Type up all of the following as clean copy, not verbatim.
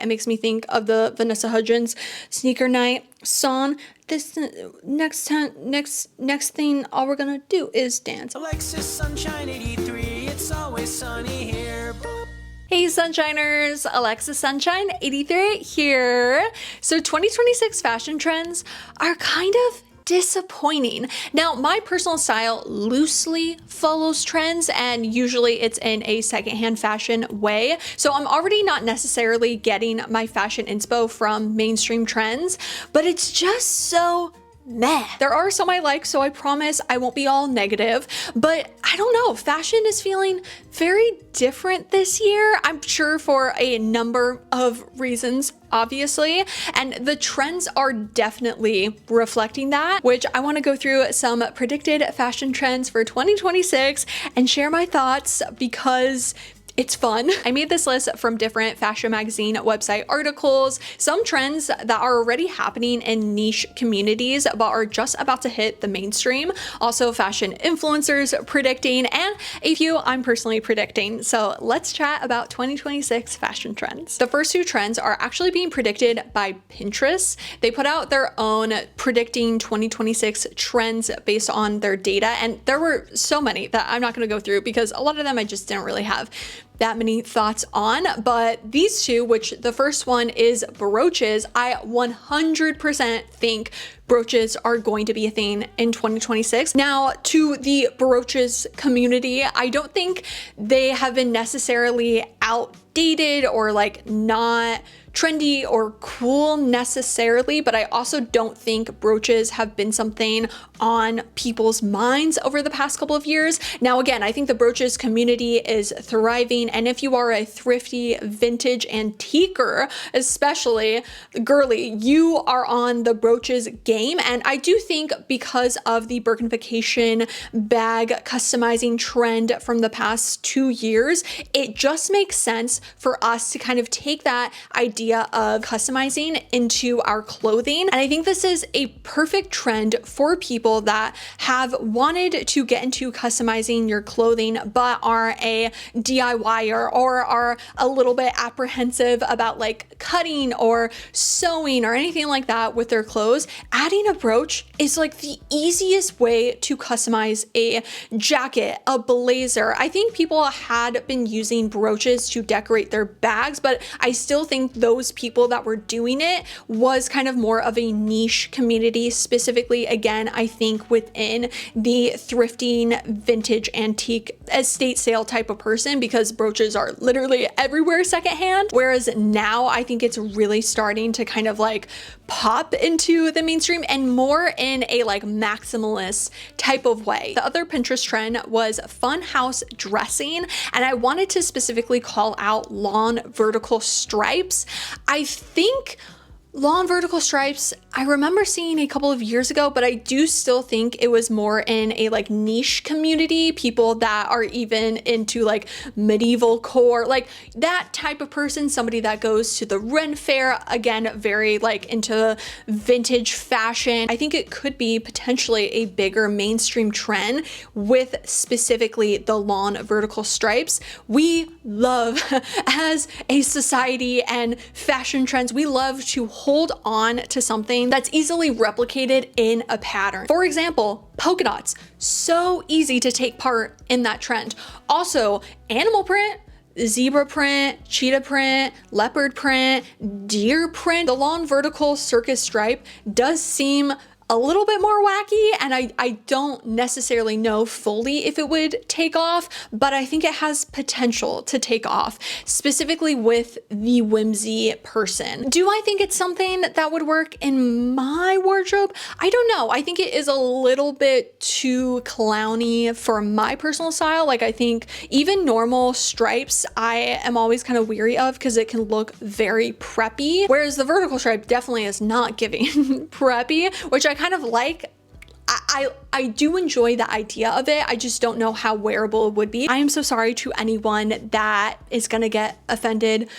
It makes me think of the Vanessa Hudgens Sneaker Night song. This next thing, all we're gonna do is dance. Alexis Sunshine 83, it's always sunny here. Hey Sunshiners, Alexis Sunshine 83 here. So 2026 fashion trends are kind of disappointing. Now, my personal style loosely follows trends, and usually it's in a secondhand fashion way. So I'm already not necessarily getting my fashion inspo from mainstream trends, but it's just so meh. There are some I like, so I promise I won't be all negative, but I don't know, fashion is feeling very different this year. I'm sure for a number of reasons, obviously, and the trends are definitely reflecting that, which I want to go through some predicted fashion trends for 2026 and share my thoughts because it's fun. I made this list from different fashion magazine website articles, some trends that are already happening in niche communities but are just about to hit the mainstream, also fashion influencers predicting, and a few I'm personally predicting. So let's chat about 2026 fashion trends. The first two trends are actually being predicted by Pinterest. They put out their own predicting 2026 trends based on their data, and there were so many that I'm not going to go through because a lot of them I just didn't really have that many thoughts on, but these two, which the first one is brooches, I 100% think brooches are going to be a thing in 2026. Now, to the brooches community, I don't think they have been necessarily outdated or like not trendy or cool necessarily, but I also don't think brooches have been something on people's minds over the past couple of years. Now, again, I think the brooches community is thriving, and if you are a thrifty vintage antiquer, especially girly, you are on the brooches game. And I do think because of the Birkinification bag customizing trend from the past 2 years, it just makes sense for us to kind of take that idea of customizing into our clothing. And I think this is a perfect trend for people that have wanted to get into customizing your clothing but are a DIYer or are a little bit apprehensive about like cutting or sewing or anything like that with their clothes. Adding a brooch is like the easiest way to customize a jacket, a blazer. I think people had been using brooches to decorate their bags, but I still think those people that were doing it was kind of more of a niche community, specifically, again, I think within the thrifting, vintage, antique, estate sale type of person, because brooches are literally everywhere secondhand. Whereas now I think it's really starting to kind of like pop into the mainstream and more in a like maximalist type of way. The other Pinterest trend was fun house dressing, and I wanted to specifically call out lawn vertical stripes. I think lawn vertical stripes, I remember seeing a couple of years ago, but I do still think it was more in a like niche community, people that are even into like medieval core, like that type of person, somebody that goes to the Ren Fair, again, very like into vintage fashion. I think it could be potentially a bigger mainstream trend with specifically the lawn vertical stripes. We love as a society and fashion trends, we love to hold on to something that's easily replicated in a pattern. For example, polka dots, so easy to take part in that trend. Also, animal print, zebra print, cheetah print, leopard print, deer print. The lawn vertical circus stripe does seem a little bit more wacky, and I don't necessarily know fully if it would take off, but I think it has potential to take off, specifically with the whimsy person. Do I think it's something that would work in my wardrobe? I don't know. I think it is a little bit too clowny for my personal style. Like, I think even normal stripes, I am always kind of weary of because it can look very preppy, whereas the vertical stripe definitely is not giving preppy, which I kind of like. I do enjoy the idea of it. I just don't know how wearable it would be. I am so sorry to anyone that is gonna get offended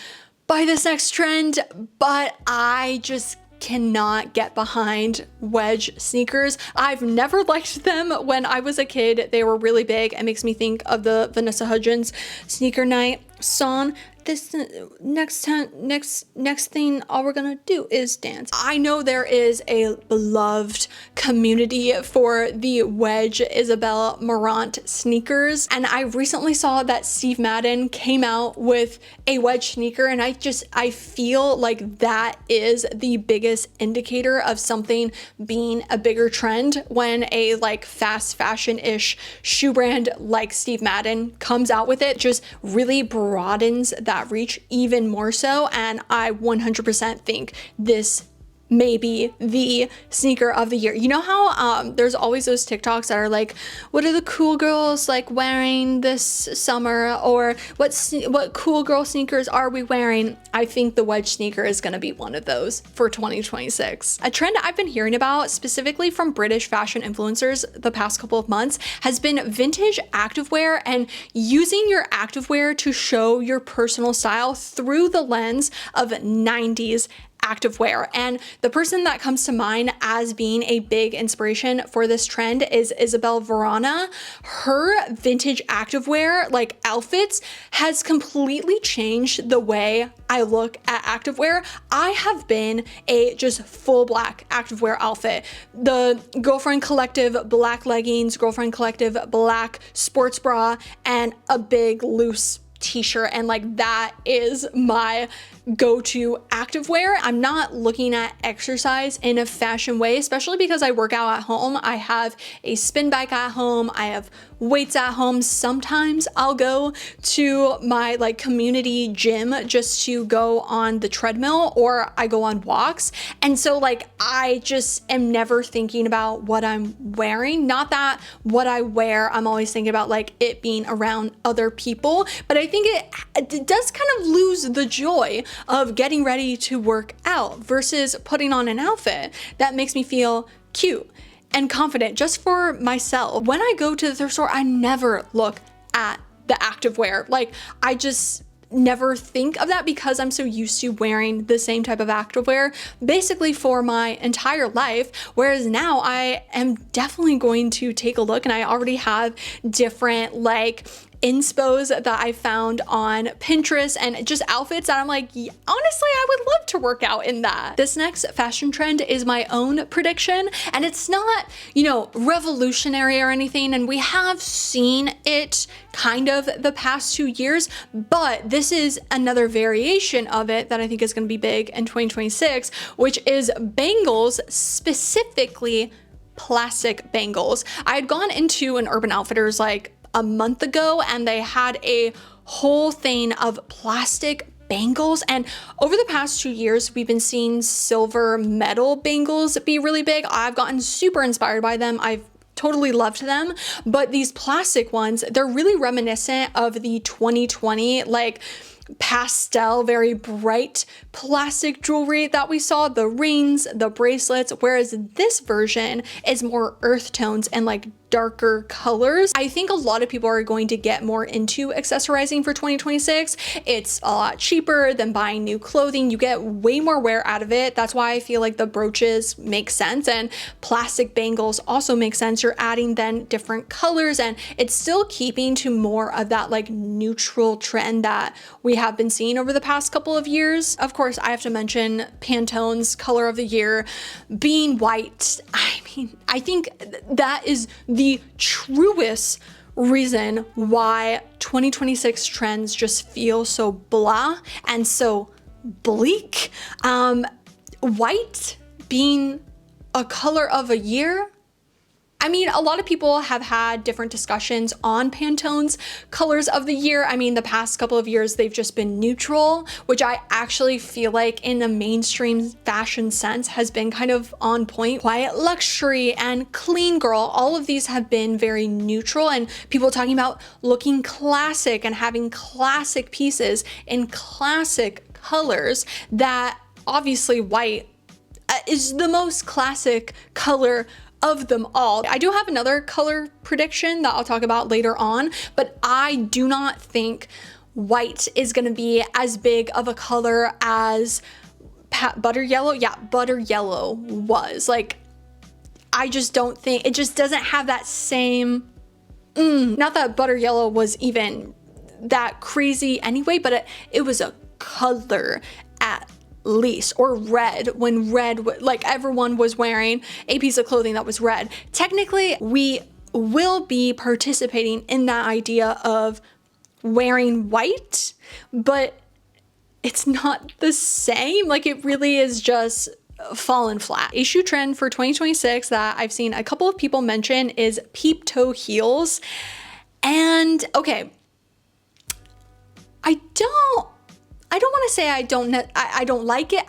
by this next trend, but I just cannot get behind wedge sneakers. I've never liked them when I was a kid. They were really big. It makes me think of the Vanessa Hudgens Sneaker Night song. this next thing all we're gonna do is dance. I know there is a beloved community for the Wedge Isabel Marant sneakers, and I recently saw that Steve Madden came out with a Wedge sneaker, and I feel like that is the biggest indicator of something being a bigger trend when a like fast fashion-ish shoe brand like Steve Madden comes out with it. Just really broadens that reach even more so, and I 100% think this may be the sneaker of the year. You know how there's always those TikToks that are like, what are the cool girls like wearing this summer, or what cool girl sneakers are we wearing? I think the Wedge sneaker is going to be one of those for 2026. A trend I've been hearing about specifically from British fashion influencers the past couple of months has been vintage activewear, and using your activewear to show your personal style through the lens of 90s activewear. And the person that comes to mind as being a big inspiration for this trend is Isabel Verana. Her vintage activewear like outfits has completely changed the way I look at activewear. I have been a just full black activewear outfit. The Girlfriend Collective black leggings, Girlfriend Collective black sports bra, and a big loose t-shirt, and like that is my go-to activewear. I'm not looking at exercise in a fashion way, especially because I work out at home. I have a spin bike at home. I have weights at home. Sometimes I'll go to my like community gym just to go on the treadmill, or I go on walks. And so like I just am never thinking about what I'm wearing. Not that what I wear, I'm always thinking about like it being around other people, but I think it does kind of lose the joy of getting ready to work out versus putting on an outfit that makes me feel cute and confident just for myself. When I go to the thrift store, I never look at the activewear. Like I just never think of that because I'm so used to wearing the same type of activewear basically for my entire life. Whereas now I am definitely going to take a look, and I already have different like inspos that I found on Pinterest and just outfits that I'm like, honestly, I would love to work out in that. This next fashion trend is my own prediction, and it's not, you know, revolutionary or anything, and we have seen it kind of the past 2 years, but this is another variation of it that I think is going to be big in 2026, which is bangles, specifically plastic bangles. I had gone into an Urban Outfitters like a month ago, and they had a whole thing of plastic bangles, and over the past 2 years we've been seeing silver metal bangles be really big. I've gotten super inspired by them. I've totally loved them, but these plastic ones, they're really reminiscent of the 2020 like pastel, very bright plastic jewelry that we saw, the rings, the bracelets, whereas this version is more earth tones and like darker colors. I think a lot of people are going to get more into accessorizing for 2026. It's a lot cheaper than buying new clothing. You get way more wear out of it. That's why I feel like the brooches make sense, and plastic bangles also make sense. You're adding then different colors, and it's still keeping to more of that like neutral trend that we have been seeing over the past couple of years. Of course, I have to mention Pantone's color of the year being white. I mean, I think that is the truest reason why 2026 trends just feel so blah and so bleak. White being a color of a year, I mean, a lot of people have had different discussions on Pantone's colors of the year. I mean, the past couple of years, they've just been neutral, which I actually feel like in the mainstream fashion sense has been kind of on point. Quiet Luxury and Clean Girl, all of these have been very neutral, and people talking about looking classic and having classic pieces in classic colors, that obviously white is the most classic color of them all. I do have another color prediction that I'll talk about later on, but I do not think white is going to be as big of a color as butter yellow. Yeah, butter yellow was. Like, I just don't think, it just doesn't have that same, not that butter yellow was even that crazy anyway, but it was a color at least, or red, when red, like everyone was wearing a piece of clothing that was red. Technically, we will be participating in that idea of wearing white, but it's not the same. Like, it really is just fallen flat. A shoe trend for 2026 that I've seen a couple of people mention is peep toe heels. And okay, I don't want to say I don't like it.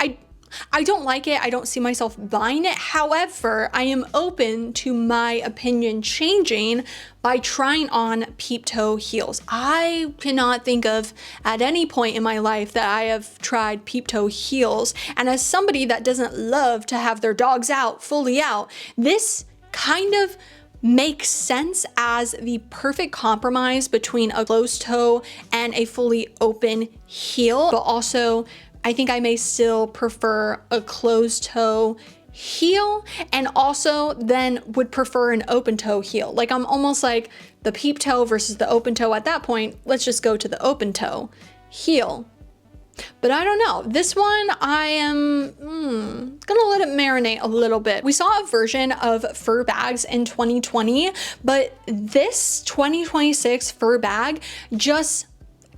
I don't like it. I don't see myself buying it. However, I am open to my opinion changing by trying on peep toe heels. I cannot think of at any point in my life that I have tried peep toe heels. And as somebody that doesn't love to have their dogs out, fully out, this kind of makes sense as the perfect compromise between a closed toe and a fully open heel. But also, I think I may still prefer a closed toe heel, and also then would prefer an open toe heel. Like, I'm almost like the peep toe versus the open toe at that point. Let's just go to the open toe heel. But I don't know. This one, I am gonna let it marinate a little bit. We saw a version of fur bags in 2020, but this 2026 fur bag just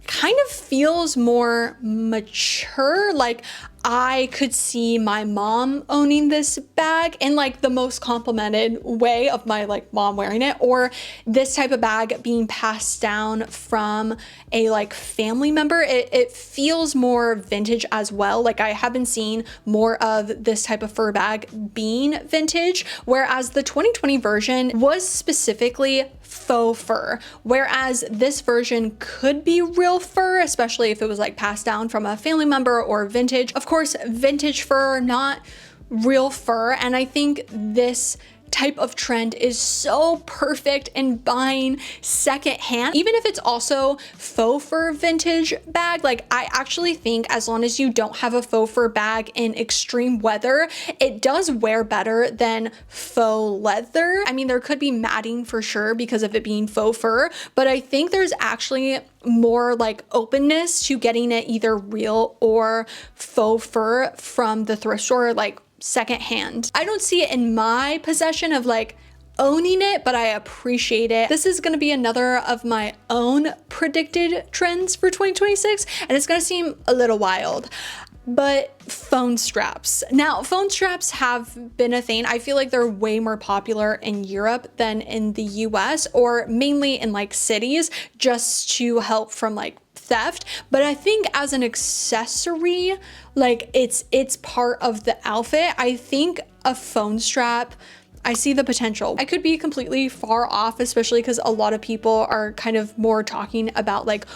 kind of feels more mature. Like, I could see my mom owning this bag in like the most complimented way of my like mom wearing it, or this type of bag being passed down from a like family member. It feels more vintage as well. Like, I have been seeing more of this type of fur bag being vintage, whereas the 2020 version was specifically faux fur, whereas this version could be real fur, especially if it was like passed down from a family member or vintage. Of course, vintage fur, not real fur. And I think this type of trend is so perfect in buying secondhand, even if it's also faux fur vintage bag. Like, I actually think as long as you don't have a faux fur bag in extreme weather, it does wear better than faux leather. I mean, there could be matting for sure because of it being faux fur, but I think there's actually more like openness to getting it either real or faux fur from the thrift store, like secondhand. I don't see it in my possession of like owning it, but I appreciate it. This is gonna be another of my own predicted trends for 2026, and it's gonna seem a little wild. But phone straps. Now, phone straps have been a thing. I feel like they're way more popular in Europe than in the US, or mainly in like cities, just to help from like theft. But I think as an accessory, like it's part of the outfit. I think a phone strap, I see the potential. I could be completely far off, especially because a lot of people are kind of more talking about like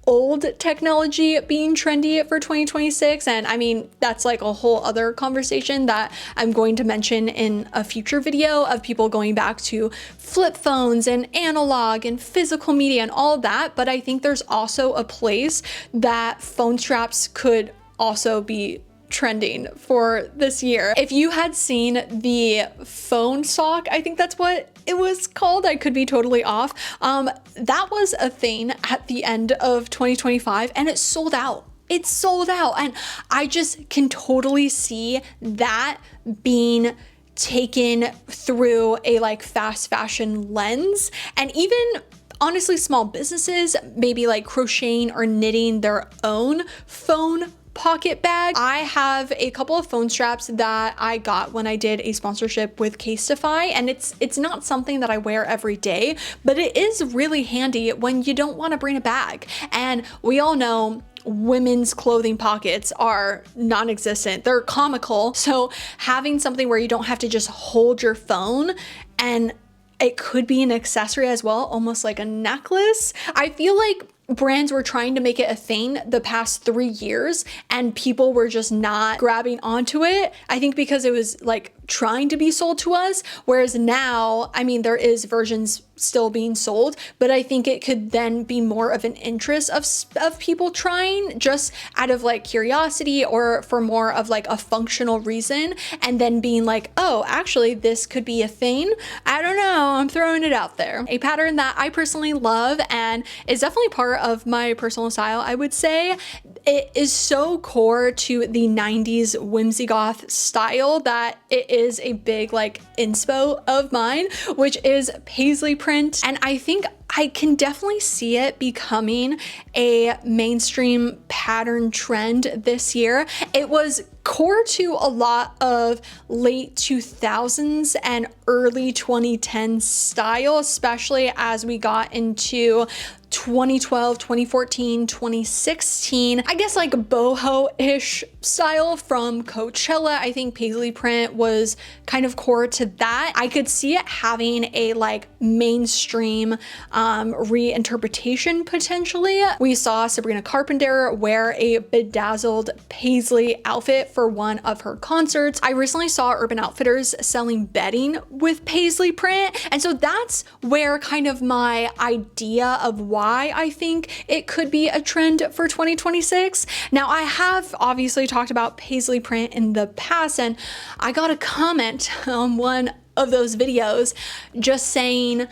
old technology being trendy for 2026. And I mean, that's like a whole other conversation that I'm going to mention in a future video of people going back to flip phones and analog and physical media and all that. But I think there's also a place that phone straps could also be trending for this year. If you had seen the phone sock, I think that's what it was called, I could be totally off. That was a thing at the end of 2025 and it sold out. It sold out. And I just can totally see that being taken through a like fast fashion lens. And even honestly, small businesses, maybe like crocheting or knitting their own phone pocket bag. I have a couple of phone straps that I got when I did a sponsorship with Casetify, and it's not something that I wear every day, but it is really handy when you don't want to bring a bag. And we all know women's clothing pockets are non-existent. They're comical. So having something where you don't have to just hold your phone, and it could be an accessory as well, almost like a necklace. I feel like brands were trying to make it a thing the past 3 years and people were just not grabbing onto it. I think because it was like trying to be sold to us. Whereas now, I mean, there is versions still being sold, but I think it could then be more of an interest of people trying just out of like curiosity or for more of like a functional reason, and then being like, oh, actually this could be a thing. I don't know, I'm throwing it out there. A pattern that I personally love and is definitely part of my personal style, I would say. It is so core to the 90s whimsy goth style that it is a big like inspo of mine, which is Paisley print. And I think I can definitely see it becoming a mainstream pattern trend this year. It was core to a lot of late 2000s and early 2010s style, especially as we got into 2012, 2014, 2016, I guess like boho-ish style from Coachella. I think Paisley print was kind of core to that. I could see it having a like mainstream reinterpretation potentially. We saw Sabrina Carpenter wear a bedazzled Paisley outfit for one of her concerts. I recently saw Urban Outfitters selling bedding with Paisley print. And so that's where kind of my idea of why I think it could be a trend for 2026. Now, I have obviously talked about Paisley print in the past, and I got a comment on one of those videos just saying,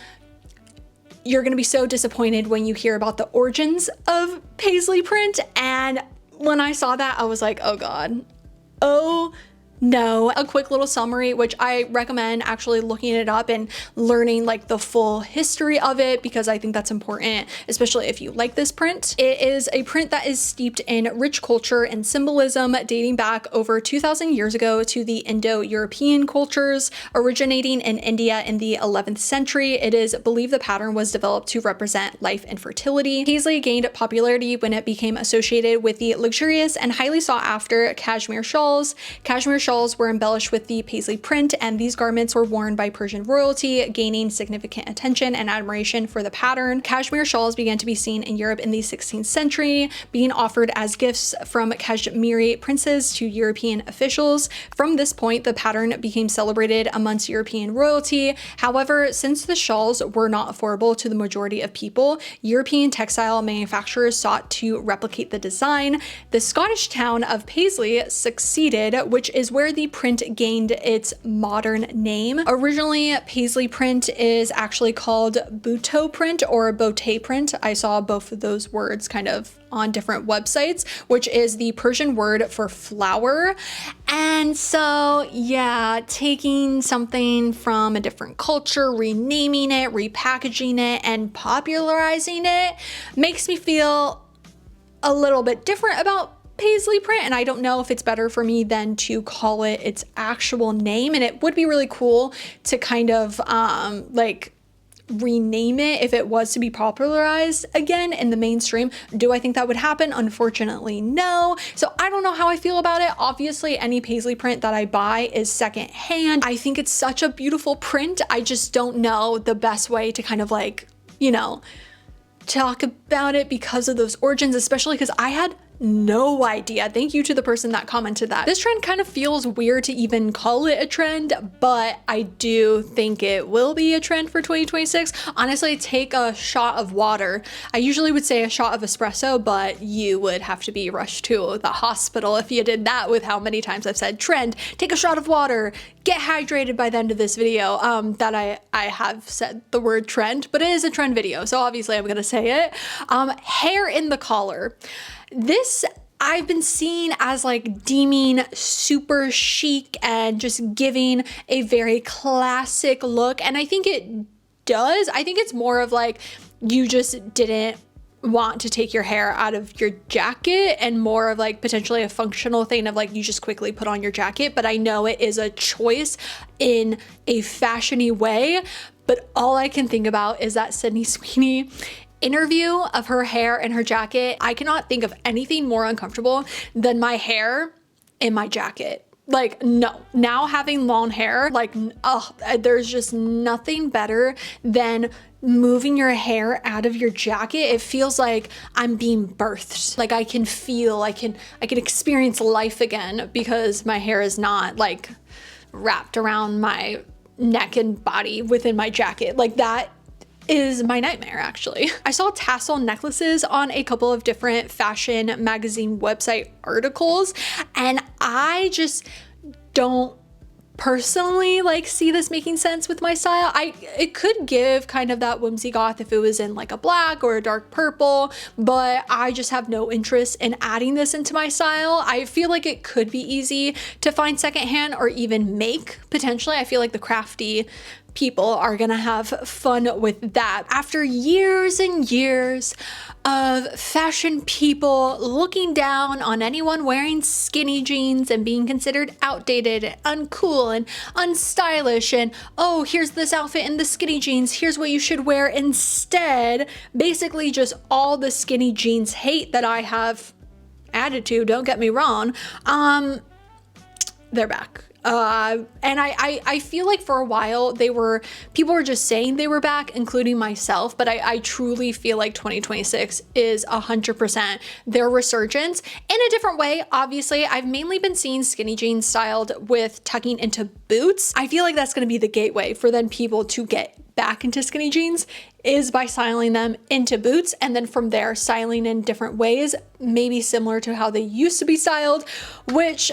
you're gonna be so disappointed when you hear about the origins of Paisley print. And when I saw that, I was like, oh God, oh no. A quick little summary, which I recommend actually looking it up and learning like the full history of it, because I think that's important, especially if you like this print. It is a print that is steeped in rich culture and symbolism dating back over 2,000 years ago to the Indo-European cultures, originating in India in the 11th century. It is believed the pattern was developed to represent life and fertility. Paisley gained popularity when it became associated with the luxurious and highly sought after cashmere shawls. Cashmere shawls were embellished with the Paisley print, and these garments were worn by Persian royalty, gaining significant attention and admiration for the pattern. Cashmere shawls began to be seen in Europe in the 16th century, being offered as gifts from Kashmiri princes to European officials. From this point, the pattern became celebrated amongst European royalty. However, since the shawls were not affordable to the majority of people, European textile manufacturers sought to replicate the design. The Scottish town of Paisley succeeded, which is where the print gained its modern name. Originally, Paisley print is actually called Buto print or Bote print. I saw both of those words kind of on different websites, which is the Persian word for flower. And so, yeah, taking something from a different culture, renaming it, repackaging it, and popularizing it makes me feel a little bit different about Paisley print, and I don't know if it's better for me than to call it its actual name. And it would be really cool to kind of like rename it if it was to be popularized again in the mainstream. Do I think that would happen? Unfortunately, no. So I don't know how I feel about it. Obviously, any Paisley print that I buy is secondhand. I think it's such a beautiful print. I just don't know the best way to kind of like, you know, talk about it because of those origins, especially because I had no idea. Thank you to the person that commented that. This trend kind of feels weird to even call it a trend, but I do think it will be a trend for 2026. Honestly, take a shot of water. I usually would say a shot of espresso, but you would have to be rushed to the hospital if you did that with how many times I've said trend. Take a shot of water, get hydrated by the end of this video. That I have said the word trend, but it is a trend video, so obviously I'm gonna say it. Hair in the collar. This I've been seen as like deeming super chic and just giving a very classic look. And I think it does. I think it's more of like you just didn't want to take your hair out of your jacket, and more of like potentially a functional thing of like you just quickly put on your jacket. But I know it is a choice in a fashiony way. But all I can think about is that Sydney Sweeney interview of her hair and her jacket. I cannot think of anything more uncomfortable than my hair in my jacket. Like, no, now having long hair, like, there's just nothing better than moving your hair out of your jacket. It feels like I'm being birthed. Like I can feel, I can experience life again because my hair is not like wrapped around my neck and body within my jacket. Like that is my nightmare, actually. I saw tassel necklaces on a couple of different fashion magazine website articles, and I just don't personally like see this making sense with my style. It could give kind of that whimsy goth if it was in like a black or a dark purple, but I just have no interest in adding this into my style. I feel like it could be easy to find secondhand or even make potentially. I feel like the crafty people are gonna have fun with that. After years and years of fashion people looking down on anyone wearing skinny jeans and being considered outdated and uncool and unstylish, and oh, here's this outfit in the skinny jeans, here's what you should wear instead. Basically just all the skinny jeans hate that I have added to, don't get me wrong, they're back. And I feel like for a while people were just saying they were back, including myself, but I truly feel like 2026 is 100% their resurgence in a different way. Obviously, I've mainly been seeing skinny jeans styled with tucking into boots. I feel like that's going to be the gateway for then people to get back into skinny jeans, is by styling them into boots, and then from there styling in different ways, maybe similar to how they used to be styled, which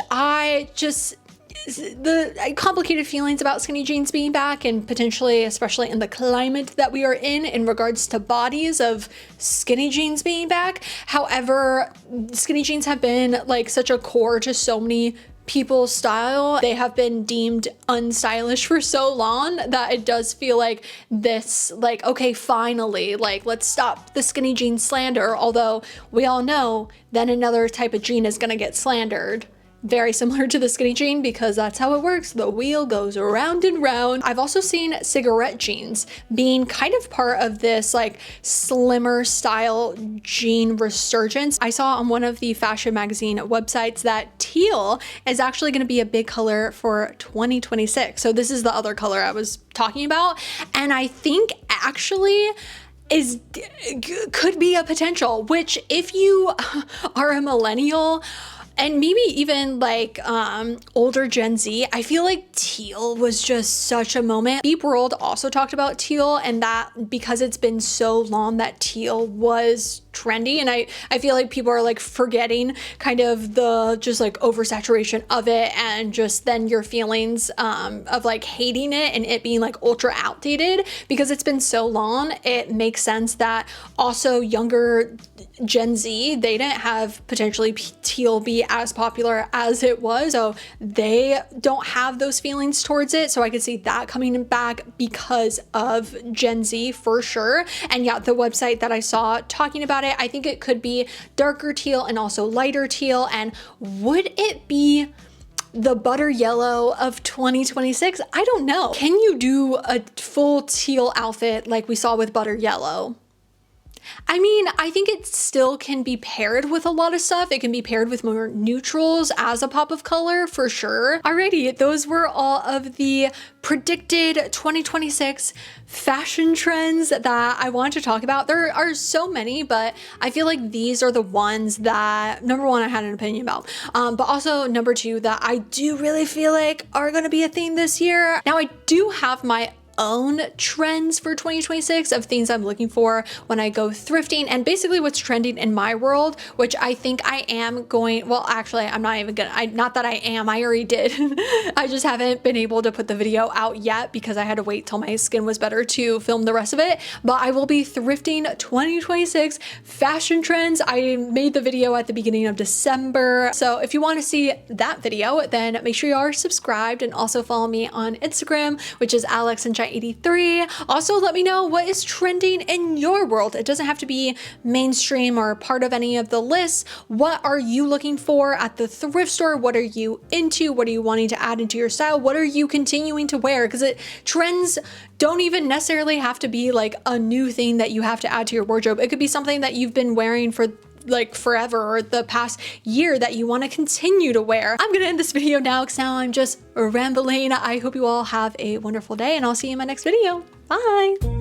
the complicated feelings about skinny jeans being back, and potentially, especially in the climate that we are in regards to bodies, of skinny jeans being back. However, skinny jeans have been like such a core to so many people's style. They have been deemed unstylish for so long that it does feel like this, like, okay, finally, like, let's stop the skinny jean slander. Although we all know then another type of jean is gonna get slandered, very similar to the skinny jean, because that's how it works. The wheel goes around and round. I've also seen cigarette jeans being kind of part of this like slimmer style jean resurgence. I saw on one of the fashion magazine websites that teal is actually going to be a big color for 2026. So this is the other color I was talking about. And I think actually could be a potential, which if you are a millennial, and maybe even like older Gen Z, I feel like teal was just such a moment. Peep World also talked about teal, and that because it's been so long that teal was trendy, and I feel like people are like forgetting kind of the just like oversaturation of it, and just then your feelings of like hating it and it being like ultra outdated because it's been so long. It makes sense that also younger Gen Z, they didn't have potentially teal be as popular as it was, so they don't have those feelings towards it. So I could see that coming back because of Gen Z for sure. And yeah, the website that I saw talking about it, I think it could be darker teal and also lighter teal. And would it be the butter yellow of 2026? I don't know. Can you do a full teal outfit like we saw with butter yellow? I mean, I think it still can be paired with a lot of stuff. It can be paired with more neutrals as a pop of color for sure. Alrighty, those were all of the predicted 2026 fashion trends that I want to talk about. There are so many, but I feel like these are the ones that, number one, I had an opinion about, but also number two, that I do really feel like are gonna be a theme this year. Now, I do have my own trends for 2026 of things I'm looking for when I go thrifting, and basically what's trending in my world, which I think I am going, well, actually, I'm not even gonna, not that I am, I already did. I just haven't been able to put the video out yet because I had to wait till my skin was better to film the rest of it. But I will be thrifting 2026 fashion trends. I made the video at the beginning of December. So if you want to see that video, then make sure you are subscribed, and also follow me on Instagram, which is AlexandShine83. Also, let me know what is trending in your world. It doesn't have to be mainstream or part of any of the lists. What are you looking for at the thrift store? What are you into? What are you wanting to add into your style? What are you continuing to wear? Because trends don't even necessarily have to be like a new thing that you have to add to your wardrobe. It could be something that you've been wearing for like forever, or the past year that you want to continue to wear. I'm gonna end this video now because now I'm just rambling. I hope you all have a wonderful day, and I'll see you in my next video. Bye.